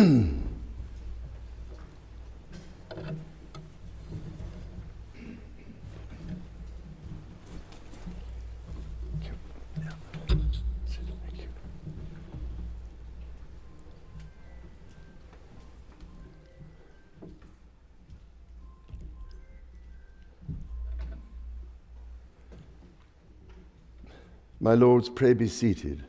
My lords, pray be seated.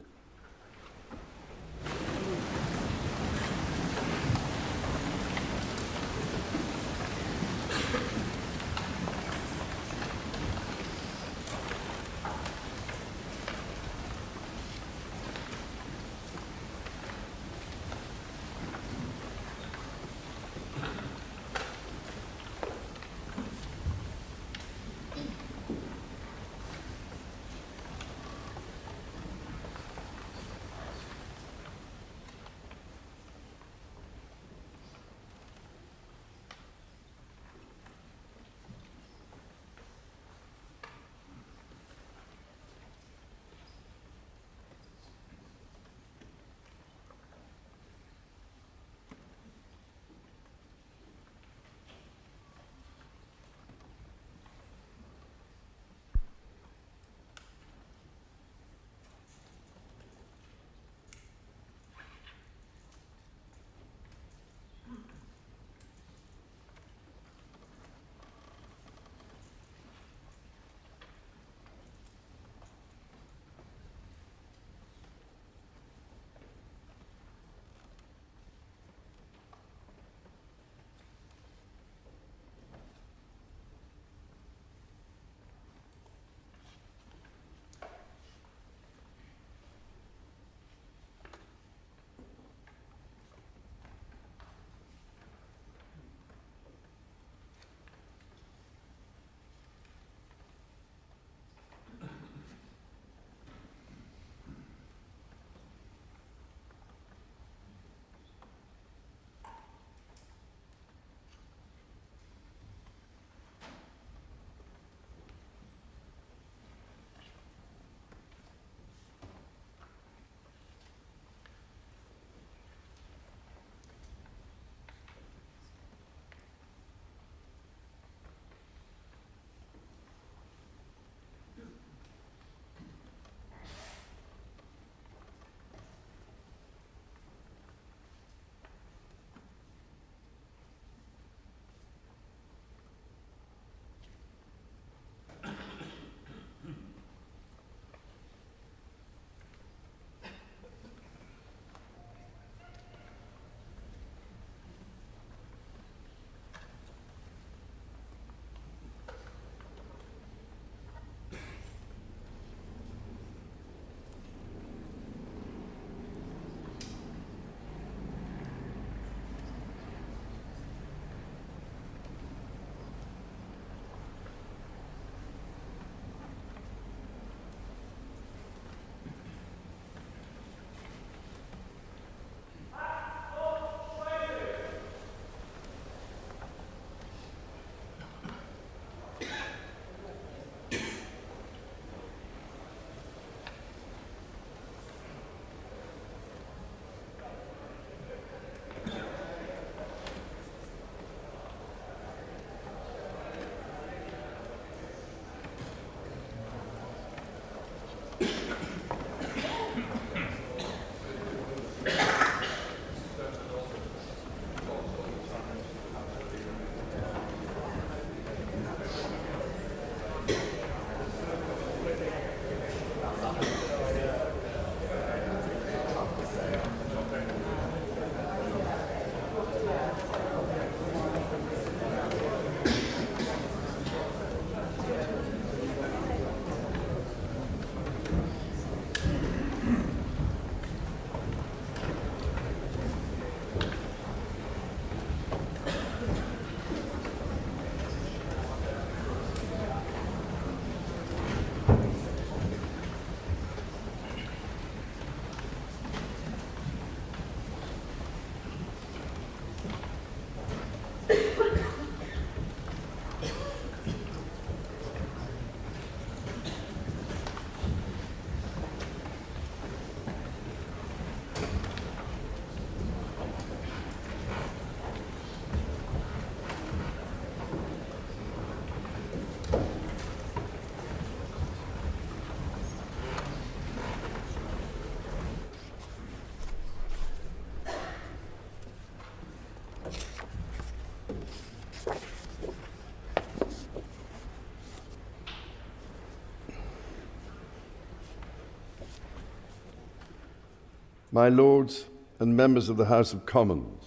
my Lords and members of the House of Commons,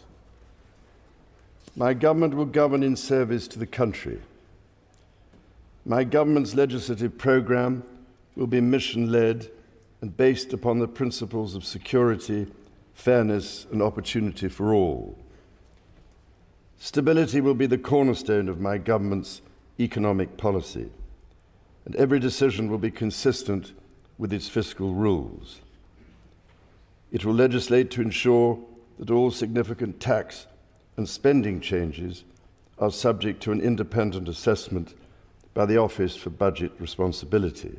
my government will govern in service to the country. My government's legislative programme will be mission-led and based upon the principles of security, fairness and opportunity for all. Stability will be the cornerstone of my government's economic policy, and every decision will be consistent with its fiscal rules. It will legislate to ensure that all significant tax and spending changes are subject to an independent assessment by the Office for Budget Responsibility.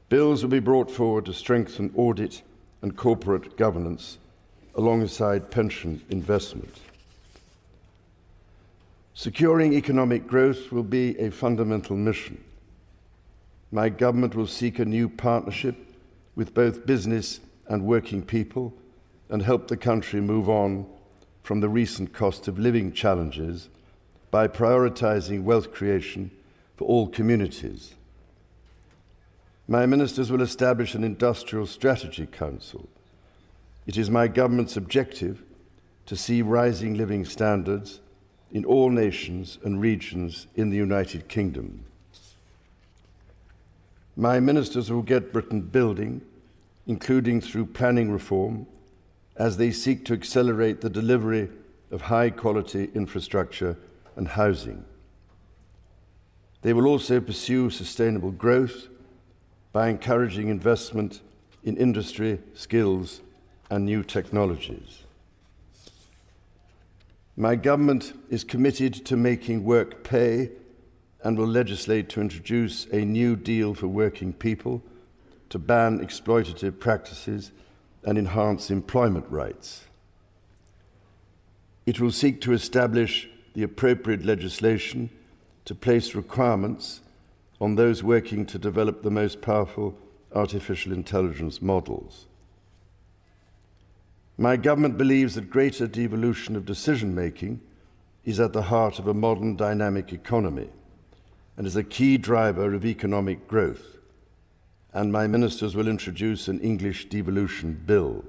Bills will be brought forward to strengthen audit and corporate governance alongside pension investment. Securing economic growth will be a fundamental mission. My government will seek a new partnership with both business and working people and help the country move on from the recent cost of living challenges by prioritising wealth creation for all communities. My ministers will establish an Industrial Strategy Council. It is my government's objective to see rising living standards in all nations and regions in the United Kingdom. My ministers will get Britain building, including through planning reform, as they seek to accelerate the delivery of high-quality infrastructure and housing. They will also pursue sustainable growth by encouraging investment in industry, skills, and new technologies. My government is committed to making work pay and will legislate to introduce a new deal for working people to ban exploitative practices and enhance employment rights. It will seek to establish the appropriate legislation to place requirements on those working to develop the most powerful artificial intelligence models. My government believes that greater devolution of decision-making is at the heart of a modern dynamic economy and is a key driver of economic growth, and my ministers will introduce an English devolution bill.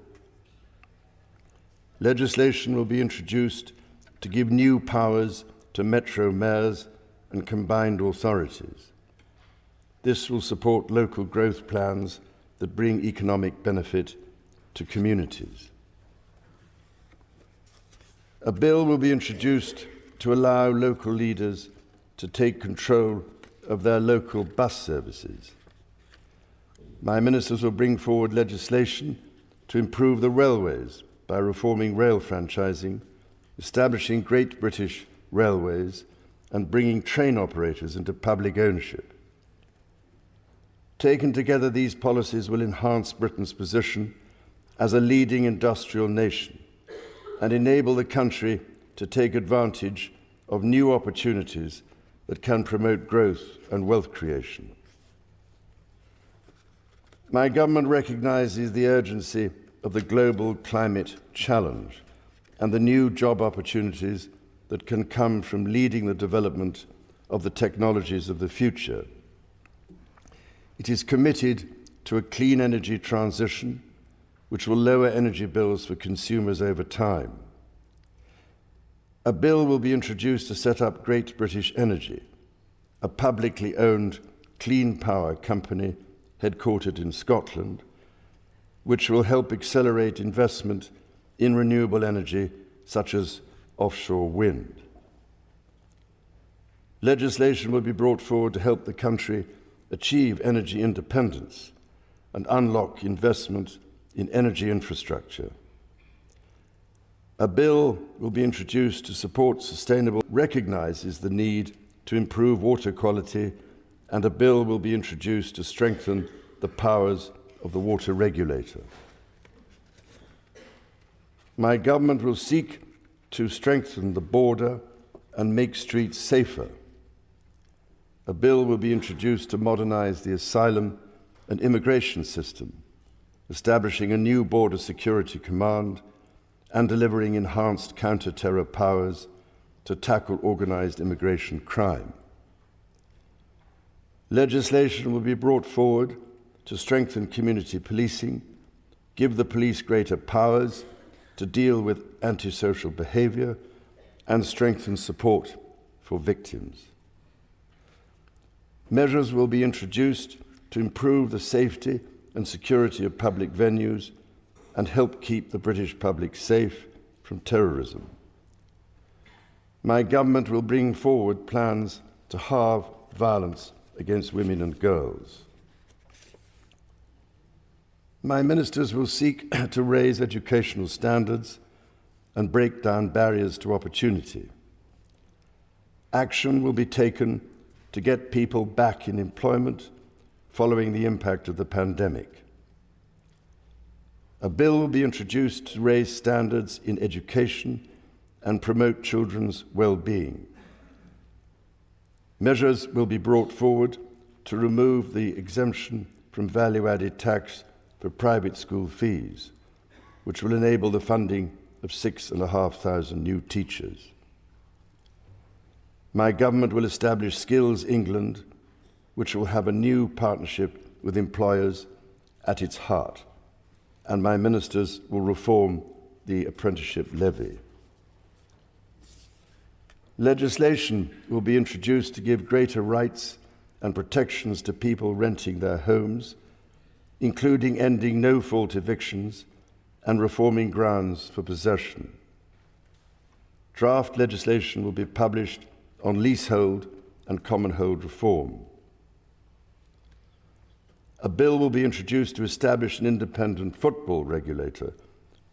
Legislation will be introduced to give new powers to metro mayors and combined authorities. This will support local growth plans that bring economic benefit to communities. A bill will be introduced to allow local leaders to take control of their local bus services. My ministers will bring forward legislation to improve the railways by reforming rail franchising, establishing Great British Railways, and bringing train operators into public ownership. Taken together, these policies will enhance Britain's position as a leading industrial nation and enable the country to take advantage of new opportunities that can promote growth and wealth creation. My government recognises the urgency of the global climate challenge and the new job opportunities that can come from leading the development of the technologies of the future. It is committed to a clean energy transition which will lower energy bills for consumers over time. A bill will be introduced to set up Great British Energy, a publicly owned clean power company headquartered in Scotland, which will help accelerate investment in renewable energy such as offshore wind. Legislation will be brought forward to help the country achieve energy independence and unlock investment in energy infrastructure. A bill will be introduced to support sustainable, recognises the need to improve water quality, and a bill will be introduced to strengthen the powers of the water regulator. My government will seek to strengthen the border and make streets safer. A bill will be introduced to modernise the asylum and immigration system, establishing a new border security command and delivering enhanced counter-terror powers to tackle organised immigration crime. Legislation will be brought forward to strengthen community policing, give the police greater powers to deal with antisocial behaviour, and strengthen support for victims. Measures will be introduced to improve the safety and security of public venues and help keep the British public safe from terrorism. My government will bring forward plans to halve violence against women and girls. My ministers will seek to raise educational standards and break down barriers to opportunity. Action will be taken to get people back in employment following the impact of the pandemic. A bill will be introduced to raise standards in education and promote children's well-being. Measures will be brought forward to remove the exemption from value-added tax for private school fees, which will enable the funding of 6,500 new teachers. My government will establish Skills England, which will have a new partnership with employers at its heart, and my ministers will reform the apprenticeship levy. Legislation will be introduced to give greater rights and protections to people renting their homes, including ending no-fault evictions and reforming grounds for possession. Draft legislation will be published on leasehold and commonhold reform. A bill will be introduced to establish an independent football regulator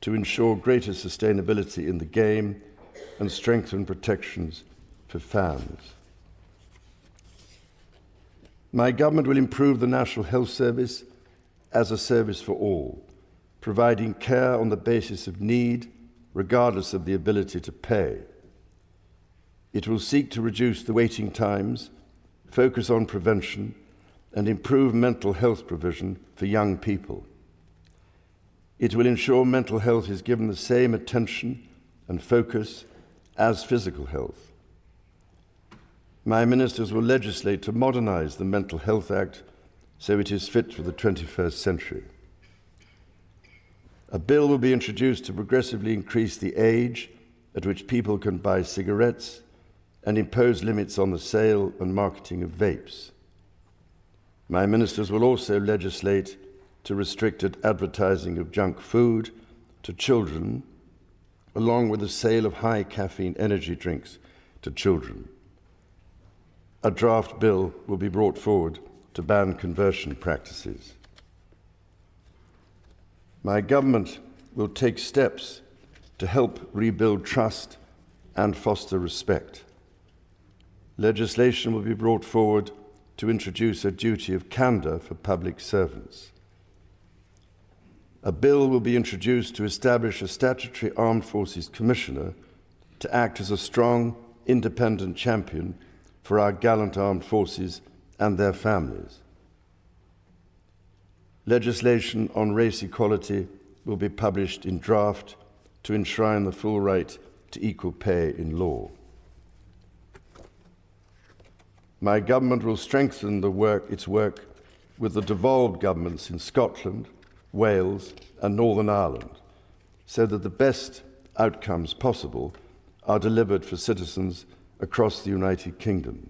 to ensure greater sustainability in the game and strengthen protections for fans. My government will improve the National Health Service as a service for all, providing care on the basis of need, regardless of the ability to pay. It will seek to reduce the waiting times, focus on prevention, and improve mental health provision for young people. It will ensure mental health is given the same attention and focus as physical health. My ministers will legislate to modernise the Mental Health Act so it is fit for the 21st century. A bill will be introduced to progressively increase the age at which people can buy cigarettes and impose limits on the sale and marketing of vapes. My ministers will also legislate to restrict advertising of junk food to children, along with the sale of high caffeine energy drinks to children. A draft bill will be brought forward to ban conversion practices. My government will take steps to help rebuild trust and foster respect. Legislation will be brought forward to introduce a duty of candour for public servants. A bill will be introduced to establish a statutory Armed Forces Commissioner to act as a strong, independent champion for our gallant armed forces and their families. Legislation on race equality will be published in draft to enshrine the full right to equal pay in law. My government will strengthen its work with the devolved governments in Scotland, Wales and Northern Ireland, so that the best outcomes possible are delivered for citizens across the United Kingdom.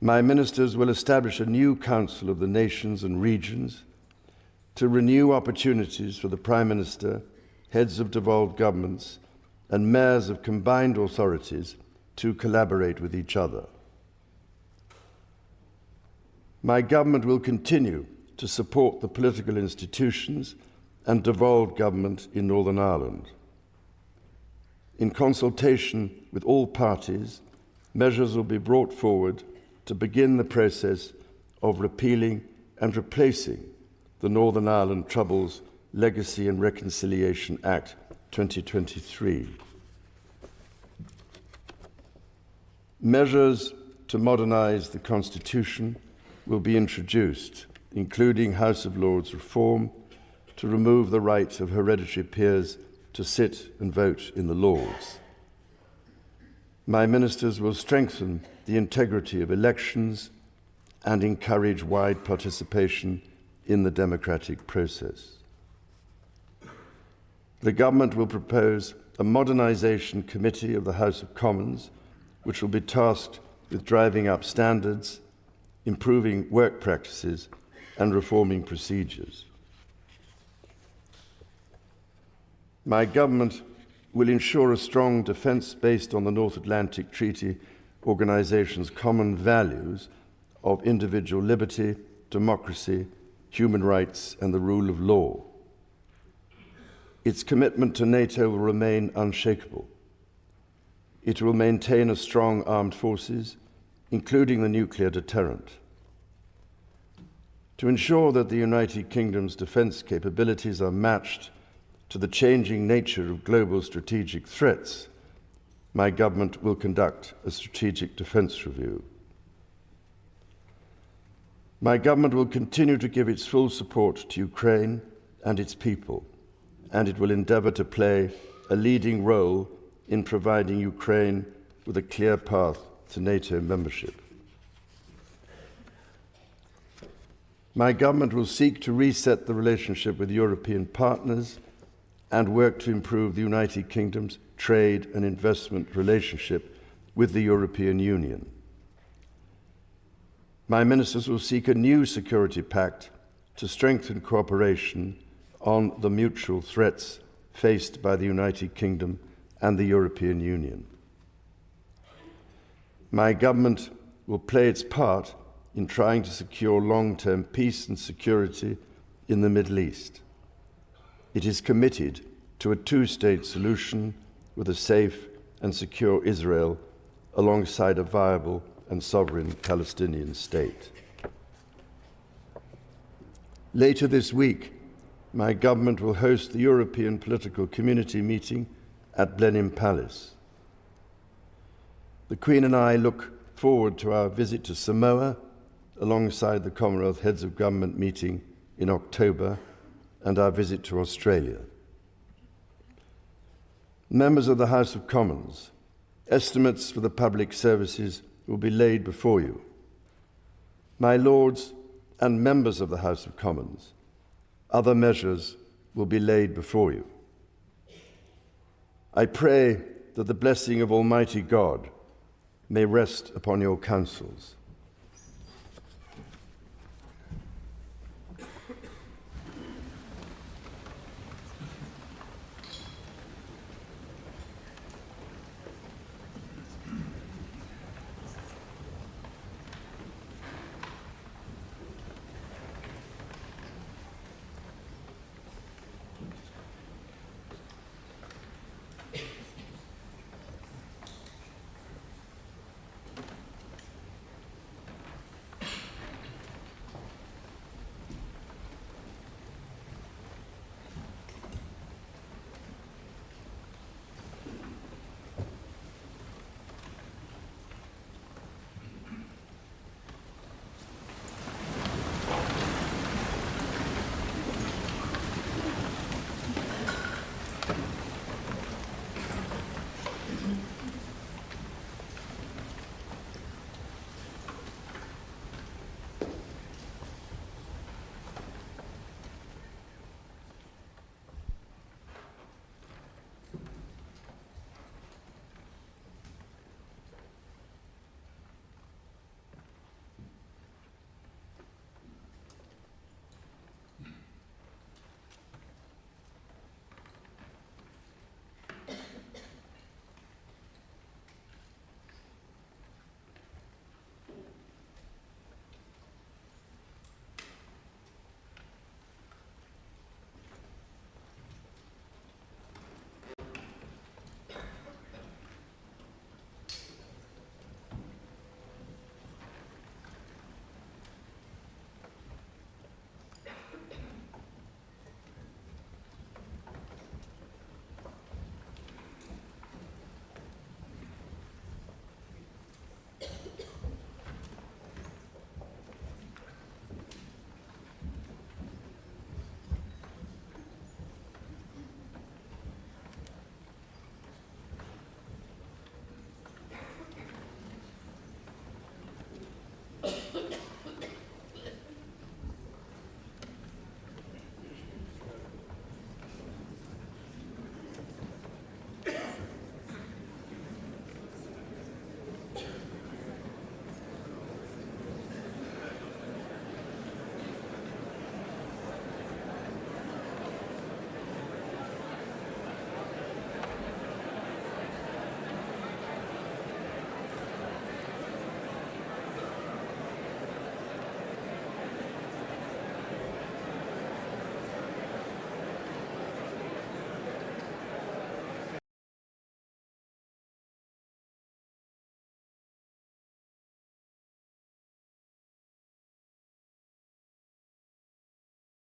My ministers will establish a new Council of the Nations and Regions to renew opportunities for the Prime Minister, heads of devolved governments and mayors of combined authorities to collaborate with each other. My government will continue to support the political institutions and devolved government in Northern Ireland. In consultation with all parties, measures will be brought forward to begin the process of repealing and replacing the Northern Ireland Troubles Legacy and Reconciliation Act 2023. Measures to modernise the Constitution will be introduced, including House of Lords reform, to remove the right of hereditary peers to sit and vote in the Lords. My ministers will strengthen the integrity of elections and encourage wide participation in the democratic process. The government will propose a modernisation committee of the House of Commons, which will be tasked with driving up standards, improving work practices, and reforming procedures. My government will ensure a strong defence based on the North Atlantic Treaty Organisation's common values of individual liberty, democracy, human rights, and the rule of law. Its commitment to NATO will remain unshakable. It will maintain a strong armed forces, including the nuclear deterrent. To ensure that the United Kingdom's defence capabilities are matched to the changing nature of global strategic threats, my government will conduct a strategic defence review. My government will continue to give its full support to Ukraine and its people, and it will endeavour to play a leading role in providing Ukraine with a clear path to NATO membership. My government will seek to reset the relationship with European partners and work to improve the United Kingdom's trade and investment relationship with the European Union. My ministers will seek a new security pact to strengthen cooperation on the mutual threats faced by the United Kingdom and the European Union. My government will play its part in trying to secure long-term peace and security in the Middle East. It is committed to a two-state solution with a safe and secure Israel alongside a viable and sovereign Palestinian state. Later this week, my government will host the European Political Community meeting at Blenheim Palace. The Queen and I look forward to our visit to Samoa alongside the Commonwealth Heads of Government meeting in October and our visit to Australia. Members of the House of Commons, estimates for the public services will be laid before you. My Lords and members of the House of Commons, other measures will be laid before you. I pray that the blessing of Almighty God may rest upon your councils.